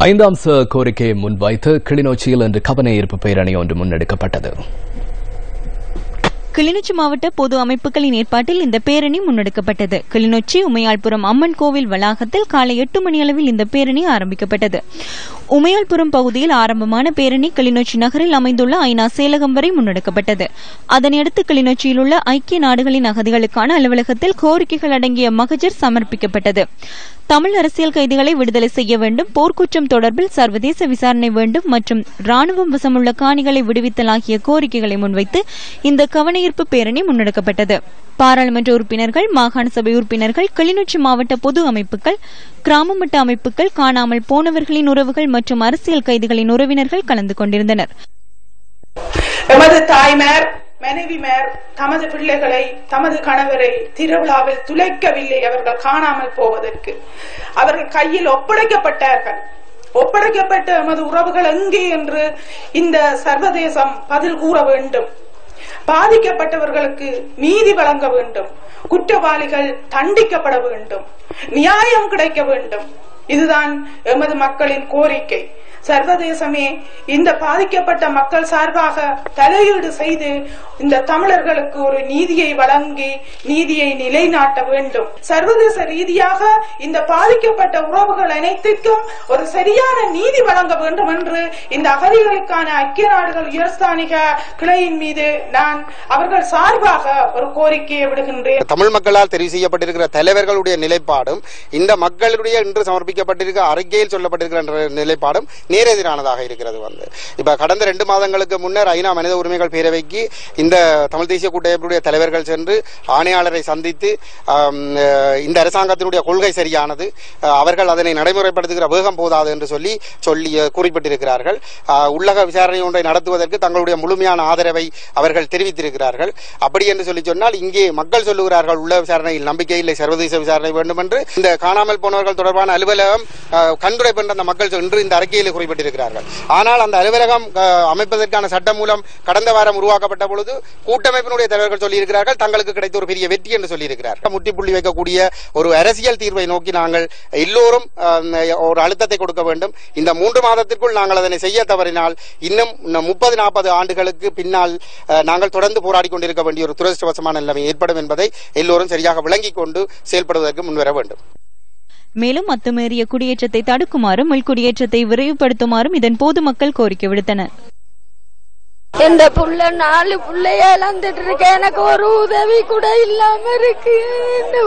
ஐந்தாம் கோரிக்கையை முன்வைத்து கிளிநொச்சியில் இன்று கவனஈர்ப்பு பேரணி ஒன்று முன்னெடுக்கப்பட்டது. கிளிநொச்சி மாவட்ட பொது அமைப்புகளின் ஏற்பாட்டில் இந்த பேரணி முன்னெடுக்கப்பட்டது. கிளிநொச்சி உமையாள்புரம் அம்மன் கோவில் வளாகத்தில் காலை 8 மணி அளவில் இந்த பேரணி ஆரம்பிக்கப்பட்டது. உமையாள்புரம் பகுதியில் ஆரம்பமான பேரணி கிளிநொச்சி நகரில் அமைந்துள்ள ஐநா செயலகம் வரை முன்னெடுக்கப்பட்டது. அதனையடுத்து கிளிநொச்சியில் உள்ள ஐக்கிய நாடுகளின் அகதிகளுக்கான அலுவலகத்தில் கோரிக்கைகள் அடங்கிய மகஜர் சமர்ப்பிக்கப்பட்டது. தமிழ் அரசியல் கைதிகளை விடுதலை செய்ய வேண்டும், போர்க்குற்றம் தொடர்பில் சர்வதேச விசாரணை வேண்டும் மற்றும் ராணுவம் வசமுள்ள காணிகளை விடுவித்தல் ஆகிய கோரிக்கைகளை முன்வைத்து இந்த கவனஈர்ப்பு பேரணி முன்னெடுக்கப்பட்டது. பாராளுமன்ற உறுப்பினர்கள், மாகாண சபை உறுப்பினர்கள், கிளிநொச்சி மாவட்ட பொது அமைப்புகள், கிராம மட்ட அமைப்புகள், காணாமல் போனவர்களின் உறவுகள் மற்றும் அரசியல் கைதிகளின் உறவினர்கள் கலந்து கொண்டிருந்தனர். எமது தாய்மார், மனைவிமார் தமது பிள்ளைகளை, தமது கணவரை திருவிழாவில் துளைக்கவில்லை. அவர்கள் காணாமல் போவதற்கு அவர்கள் கையில் ஒப்படைக்கப்பட்டார்கள். ஒப்படைக்கப்பட்ட எமது உறவுகள் எங்கே என்று இந்த சர்வதேசம் பதில் கூற வேண்டும். பாதிக்கப்பட்டவர்களுக்கு நீதி வழங்க வேண்டும். குற்றவாளிகள் தண்டிக்கப்பட வேண்டும். நியாயம் கிடைக்க வேண்டும். இதுதான் எமது மக்களின் கோரிக்கை. சர்வதேசமே இந்த பாதிக்கப்பட்ட மக்கள் சார்பாக தலையீடு செய்து இந்த தமிழர்களுக்கு ஒரு நீதியை வழங்கி நீதியை நிலைநாட்ட வேண்டும். சர்வதேச ரீதியாக இந்த பாதிக்கப்பட்ட உறவுகள் அனைத்திற்கும் ஒரு சரியான நீதி வழங்க வேண்டும் என்று இந்த அகதிகளுக்கான ஐக்கிய நாடுகள் உயர்ஸ்தானிக கிளையின் மீது நான் அவர்கள் சார்பாக ஒரு கோரிக்கையை விடுகின்றேன். தமிழ் மக்களால் தெரிவு செய்யப்பட்டிருக்கிற தலைவர்களுடைய நிலைப்பாடும் இந்த மக்களுடைய இன்று சமர்ப்பிக்கப்பட்டிருக்கிற அறிக்கையில் சொல்லப்பட்டிருக்கிற நிலைப்பாடும் நேரெதிரானதாக இருக்கிறது. இப்ப கடந்த 2 மாதங்களுக்கு முன்னர் ஐநா மனித உரிமைகள் பேரவைக்கு இந்த தமிழ் தேசிய கூட்டமைப்புடைய தலைவர்கள் சென்று ஆணையாளரை சந்தித்து இந்த அரசாங்கத்தினுடைய கொள்கை சரியானது, அவர்கள் அதனை நடைமுறைப்படுத்துகிற வேகம் போதாது என்று சொல்லி குறிப்பிட்டிருக்கிறார்கள். உள்ளக விசாரணை ஒன்றை நடத்துவதற்கு தங்களுடைய முழுமையான ஆதரவை அவர்கள் தெரிவித்திருக்கிறார்கள். அப்படி என்று சொல்லி சொன்னால் இங்கே மக்கள் சொல்லுகிறார்கள் உள்ள விசாரணையில் நம்பிக்கை இல்லை, சர்வதேச விசாரணை வேண்டும் என்று. இந்த காணாமல் போனவர்கள் தொடர்பான அலுவலகம் கண்டுரைப்பு என்ற அந்த மக்கள் இன்று இந்த அறிக்கையில் குறிப்பிட்டிருக்கிறார்கள். ஆனால் அந்த அலுவலகம் அமைப்பதற்கான சட்டம் மூலம் கடந்த வாரம் உருவாக்கப்பட்ட பொழுது கூட்டமைப்பினுடைய தலைவர்கள் சொல்லியிருக்கிறார்கள் தங்களுக்கு கிடைத்த ஒரு பெரிய வெற்றி என்று சொல்லியிருக்கிறார்கள். முற்றுப்புள்ளி வைக்கக்கூடிய ஒரு அரசியல் தீர்வை நோக்கி நாங்கள் எல்லோரும் ஒரு அழுத்தத்தை கொடுக்க வேண்டும். இந்த 3 மாதத்திற்குள் நாங்கள் அதனை செய்ய தவறினால் இன்னும் 30-40 ஆண்டுகளுக்கு பின்னால் நாங்கள் தொடர்ந்து போராடி கொண்டிருக்க வேண்டிய ஒரு துரதிருஷ்டவசமான நிலைமை ஏற்படும் என்பதை எல்லோரும் சரியாக விளங்கிக் கொண்டு செயல்படுவதற்கு முன்வர வேண்டும். மேலும் அத்துமீறிய குடியேற்றத்தை தடுக்குமாறும் உள்குடியேற்றத்தை விரைவுபடுத்துமாறும் இதன் போது மக்கள் கோரிக்கை விடுத்தனர். எந்த புள்ள 4 புள்ளைய இழந்துட்டு இருக்க, எனக்கு ஒரு உதவி கூட இல்லாம இருக்கு.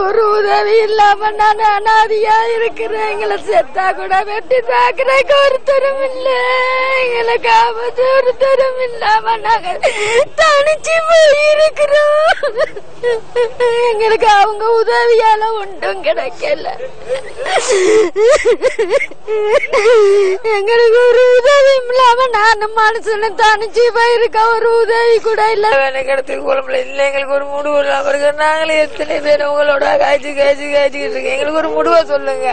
ஒரு உதவி இல்லாம நான் அனாதியா இருக்கிறேன். எங்களை செத்தா கூட வெட்டி தாக்குறதுக்கு ஒருத்தரும் இல்ல. எங்களுக்கு ஆபத்து ஒருத்தரும் இல்லாம நாங்க தனிச்சு போயிருக்கிறோம். எங்களுக்கு அவங்க உதவியால ஒன்றும் கிடைக்கல. எங்களுக்கு ஒரு உதவி இல்லாம நானும் மனுஷனும் தனிச்சு போயிருக்க ஒரு உதவி கூட இல்ல. இடத்துக்கு குழம்புல இல்ல. எங்களுக்கு ஒரு முடிவு இல்லாம இருக்கு. நாங்களே எத்தனை பேர் உங்களோட காய்ச்சிக்கிட்டு இருக்கோம். எங்களுக்கு ஒரு முடிவை சொல்லுங்க.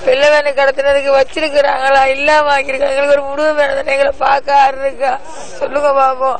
பிள்ளைவேனை கடத்தினதுக்கு வச்சிருக்கிறாங்களா இல்லாம ஆக்கிருக்காங்க. எங்களுக்கு ஒரு முடிவு வேணும். எங்களை பார்க்க இருக்கா சொல்லுங்க பாப்போம்.